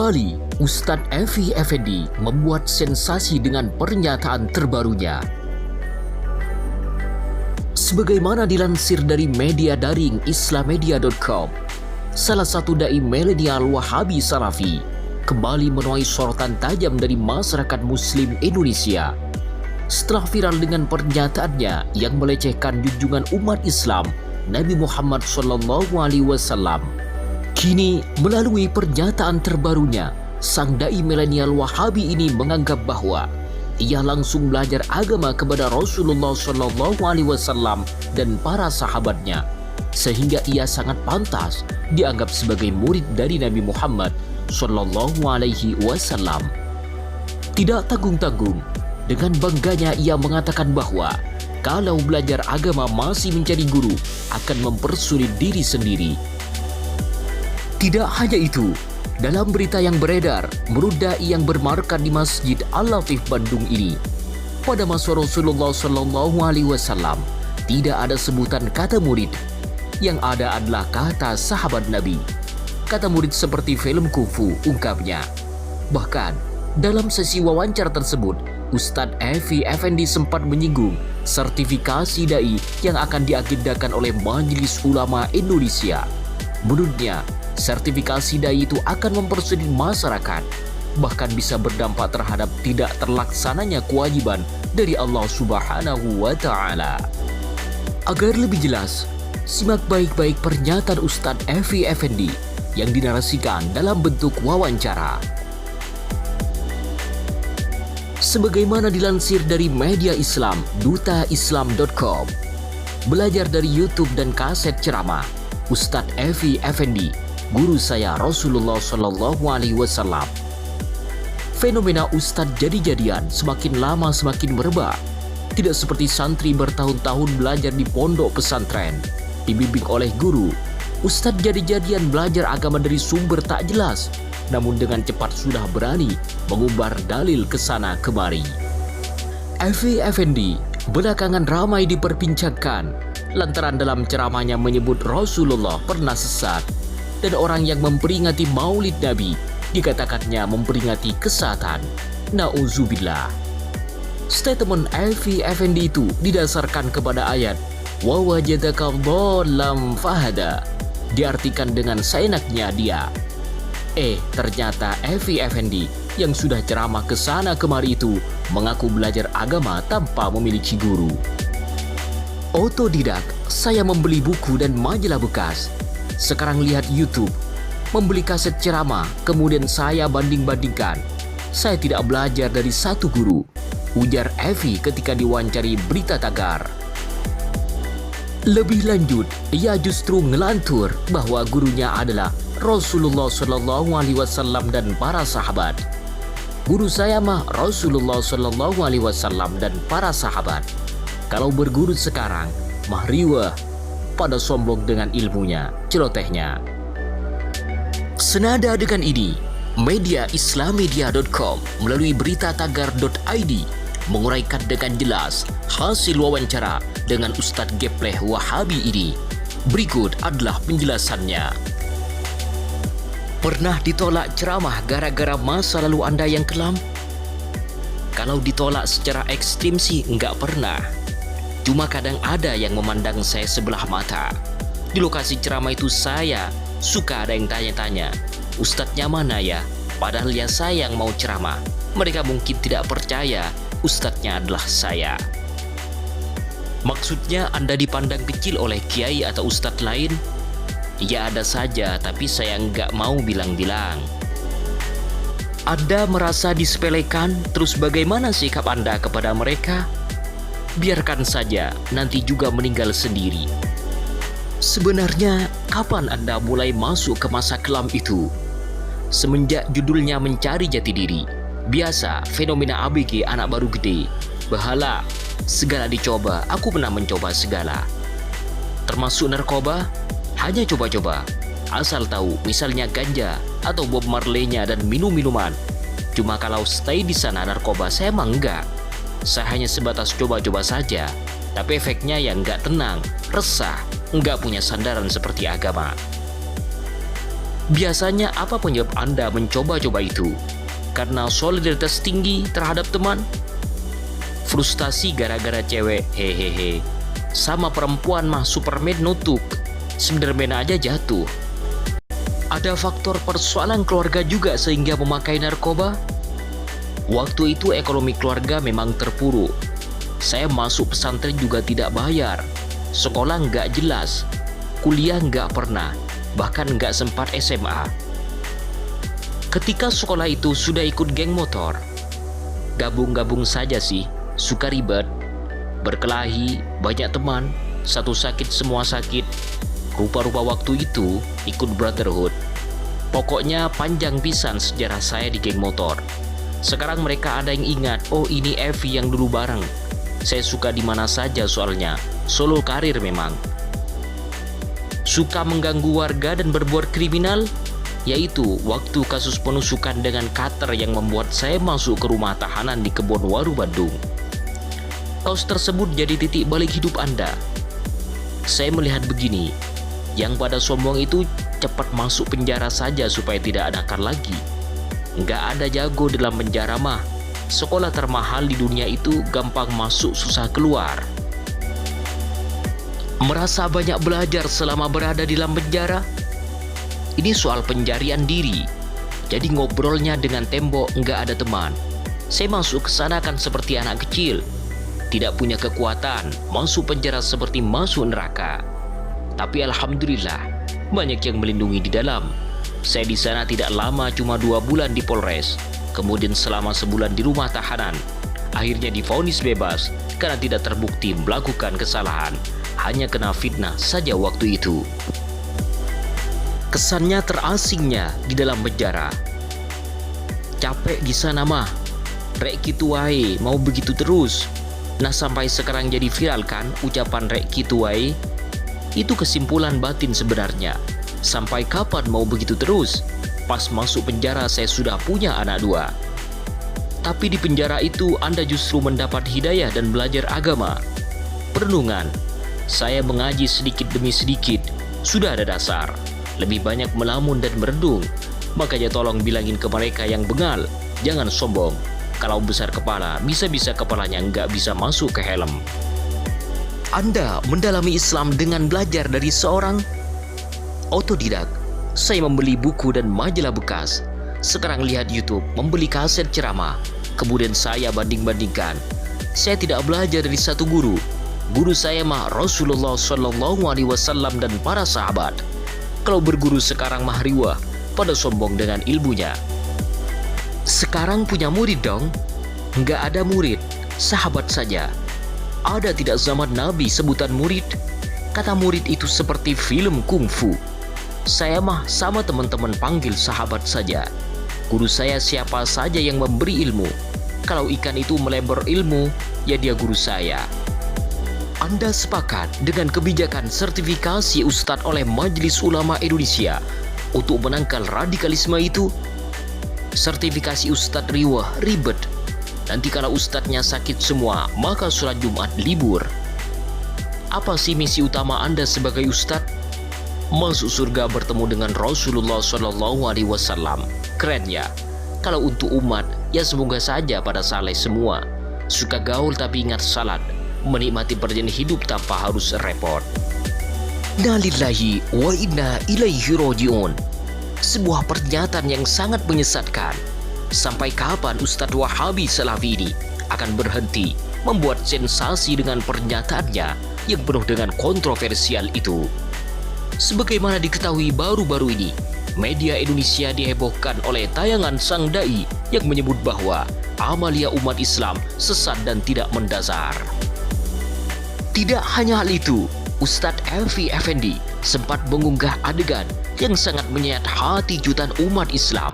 Kembali, Ustadz Evi Effendi membuat sensasi dengan pernyataan terbarunya. Sebagaimana dilansir dari media daring islamedia.com, salah satu dai milenial Wahabi Salafi kembali menuai sorotan tajam dari masyarakat Muslim Indonesia setelah viral dengan pernyataannya yang melecehkan junjungan umat Islam Nabi Muhammad SAW. Kini, melalui pernyataan terbarunya, sang dai milenial Wahabi ini menganggap bahwa ia langsung belajar agama kepada Rasulullah SAW dan para sahabatnya, sehingga ia sangat pantas dianggap sebagai murid dari Nabi Muhammad SAW. Tidak tanggung-tanggung, dengan bangganya ia mengatakan bahwa kalau belajar agama masih mencari guru akan mempersulit diri sendiri. Tidak hanya itu, dalam berita yang beredar, menurut dai yang bermarkas di Masjid Al-Latif Bandung ini, pada masa Rasulullah SAW tidak ada sebutan kata murid, yang ada adalah kata sahabat Nabi. Kata murid seperti film kungfu, ungkapnya. Bahkan, dalam sesi wawancara tersebut, Ustadz Evi Effendi sempat menyinggung sertifikasi dai yang akan diagendakan oleh Majelis Ulama Indonesia. Menurutnya, sertifikasi dai itu akan mempersulit masyarakat, bahkan bisa berdampak terhadap tidak terlaksananya kewajiban dari Allah Subhanahu wa Ta'ala. Agar lebih jelas, simak baik-baik pernyataan Ustadz Evi Effendi yang dinarasikan dalam bentuk wawancara. Sebagaimana dilansir dari media Islam dutaislam.com, belajar dari YouTube dan kaset ceramah Ustadz Evi Effendi, guru saya Rasulullah SAW. Fenomena Ustadz jadi-jadian semakin lama semakin merebak. Tidak seperti santri bertahun-tahun belajar di pondok pesantren, dibimbing oleh guru. Ustadz jadi-jadian belajar agama dari sumber tak jelas, namun dengan cepat sudah berani mengumbar dalil kesana kemari. Evi Effendi belakangan ramai diperbincangkan lantaran dalam ceramahnya menyebut Rasulullah pernah sesat, dan orang yang memperingati maulid Nabi dikatakannya memperingati kesesatan. Nauzubillah. Statement Evi Effendi itu didasarkan kepada ayat wa wajadaka dhallam fahada, diartikan dengan seenaknya dia. Ternyata Evi Effendi yang sudah ceramah kesana kemari itu mengaku belajar agama tanpa memiliki guru. Otodidak, saya membeli buku dan majalah bekas. Sekarang lihat YouTube, membeli kaset ceramah, kemudian saya banding-bandingkan. Saya tidak belajar dari satu guru, ujar Evi ketika diwawancari Berita Tagar. Lebih lanjut, ia justru ngelantur bahwa gurunya adalah Rasulullah SAW dan para sahabat. Guru saya mah Rasulullah SAW dan para sahabat. Kalau berguru sekarang, mah riweh, pada sombong dengan ilmunya, celotehnya. Senada dengan ini, media islamedia.com melalui beritatagar.id menguraikan dengan jelas hasil wawancara dengan Ustadz Gepleh Wahabi ini. Berikut adalah penjelasannya. Pernah ditolak ceramah gara-gara masa lalu Anda yang kelam? Kalau ditolak secara ekstrim sih enggak pernah. Cuma kadang ada yang memandang saya sebelah mata. Di lokasi ceramah itu saya suka ada yang tanya-tanya, Ustadznya mana ya? Padahal ya saya yang mau ceramah. Mereka mungkin tidak percaya Ustadznya adalah saya. Maksudnya Anda dipandang kecil oleh kiai atau ustadz lain? Ya ada saja, tapi saya nggak mau bilang-bilang. Anda merasa disepelekan, terus bagaimana sikap Anda kepada mereka? Biarkan saja, nanti juga meninggal sendiri. Sebenarnya, kapan Anda mulai masuk ke masa kelam itu? Semenjak judulnya Mencari Jati Diri. Biasa, fenomena ABG anak baru gede. Bahala, segala dicoba, aku pernah mencoba segala. Termasuk narkoba? Hanya coba-coba, asal tahu misalnya ganja atau Bob Marley-nya dan minum-minuman. Cuma kalau stay di sana narkoba saya emang enggak. Saya hanya sebatas coba-coba saja, tapi efeknya yang enggak tenang, resah, enggak punya sandaran seperti agama. Biasanya apa penyebab Anda mencoba-coba itu? Karena solidaritas tinggi terhadap teman? Frustasi gara-gara cewek, hehehe. Sama perempuan mah Superman nutup, Spiderman aja jatuh. Ada faktor persoalan keluarga juga sehingga memakai narkoba? Waktu itu ekonomi keluarga memang terpuruk. Saya masuk pesantren juga tidak bayar. Sekolah nggak jelas. Kuliah nggak pernah. Bahkan nggak sempat SMA. Ketika sekolah itu sudah ikut geng motor. Gabung-gabung saja sih. Suka ribet. Berkelahi, banyak teman. Satu sakit semua sakit. Rupa-rupa waktu itu ikut brotherhood. Pokoknya panjang pisan sejarah saya di geng motor. Sekarang mereka ada yang ingat, oh ini Evi yang dulu bareng. Saya suka di mana saja soalnya, solo karir memang. Suka mengganggu warga dan berbuat kriminal, yaitu waktu kasus penusukan dengan cutter yang membuat saya masuk ke rumah tahanan di Kebonwaru, Bandung. Kasus tersebut jadi titik balik hidup Anda. Saya melihat begini, yang pada sombong itu cepat masuk penjara saja supaya tidak nakal lagi. Nggak ada jago dalam penjara mah. Sekolah termahal di dunia itu gampang masuk susah keluar. Merasa banyak belajar selama berada di dalam penjara? Ini soal penjarian diri. Jadi ngobrolnya dengan tembok nggak ada teman. Saya masuk ke sana kan seperti anak kecil. Tidak punya kekuatan, masuk penjara seperti masuk neraka. Tapi alhamdulillah, banyak yang melindungi di dalam. Saya di sana tidak lama, cuma 2 bulan di Polres. Kemudian selama sebulan di rumah tahanan. Akhirnya divonis bebas karena tidak terbukti melakukan kesalahan. Hanya kena fitnah saja waktu itu. Kesannya terasingnya di dalam penjara. Capek di sana mah. Rek kitu wae, mau begitu terus. Nah sampai sekarang jadi viral kan ucapan rek kitu wae. Itu kesimpulan batin sebenarnya. Sampai kapan mau begitu terus? Pas masuk penjara saya sudah punya anak 2. Tapi di penjara itu Anda justru mendapat hidayah dan belajar agama. Perenungan. Saya mengaji sedikit demi sedikit. Sudah ada dasar. Lebih banyak melamun dan merenung. Makanya tolong bilangin ke mereka yang bengal. Jangan sombong. Kalau besar kepala, bisa-bisa kepalanya nggak bisa masuk ke helm. Anda mendalami Islam dengan belajar dari seorang otodidak. Saya membeli buku dan majalah bekas. Sekarang lihat YouTube, membeli kaset ceramah. Kemudian saya banding-bandingkan. Saya tidak belajar dari satu guru. Guru saya mah Rasulullah SAW dan para sahabat. Kalau berguru sekarang mah riwah, pada sombong dengan ilmunya. Sekarang punya murid dong? Nggak ada murid, sahabat saja. Ada tidak zaman Nabi sebutan murid? Kata murid itu seperti film kungfu. Saya mah sama teman-teman panggil sahabat saja. Guru saya siapa saja yang memberi ilmu. Kalau ikan itu melebar ilmu, ya dia guru saya. Anda sepakat dengan kebijakan sertifikasi Ustadz oleh Majelis Ulama Indonesia untuk menangkal radikalisme itu? Sertifikasi Ustadz riwah ribet. Nanti kalau ustadznya sakit semua, maka sholat Jumat libur. Apa sih misi utama Anda sebagai ustadz? Masuk surga bertemu dengan Rasulullah SAW. Keren ya. Kalau untuk umat, ya semoga saja pada saleh semua. Suka gaul tapi ingat salat. Menikmati perjalanan hidup tanpa harus repot. Innalillahi wa inna ilaihi raji'un. Sebuah pernyataan yang sangat menyesatkan. Sampai kapan Ustadz Wahabi Salafi ini akan berhenti membuat sensasi dengan pernyataannya yang penuh dengan kontroversial itu? Sebagaimana diketahui baru-baru ini, media Indonesia dihebohkan oleh tayangan sang dai yang menyebut bahwa amalia umat Islam sesat dan tidak mendasar. Tidak hanya hal itu, Ustadz Evi Effendi sempat mengunggah adegan yang sangat menyayat hati jutaan umat Islam.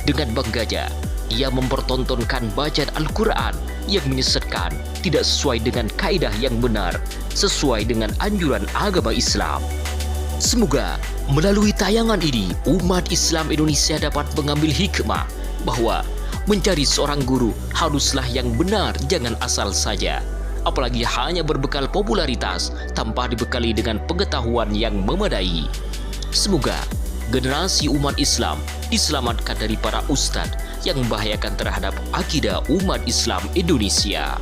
Dengan bangganya, ia mempertontonkan bacaan Al-Quran yang menyesatkan, tidak sesuai dengan kaidah yang benar, sesuai dengan anjuran agama Islam. Semoga melalui tayangan ini, umat Islam Indonesia dapat mengambil hikmah bahwa mencari seorang guru haruslah yang benar, jangan asal saja. Apalagi hanya berbekal popularitas tanpa dibekali dengan pengetahuan yang memadai. Semoga generasi umat Islam diselamatkan dari para ustadz yang membahayakan terhadap akidah umat Islam Indonesia.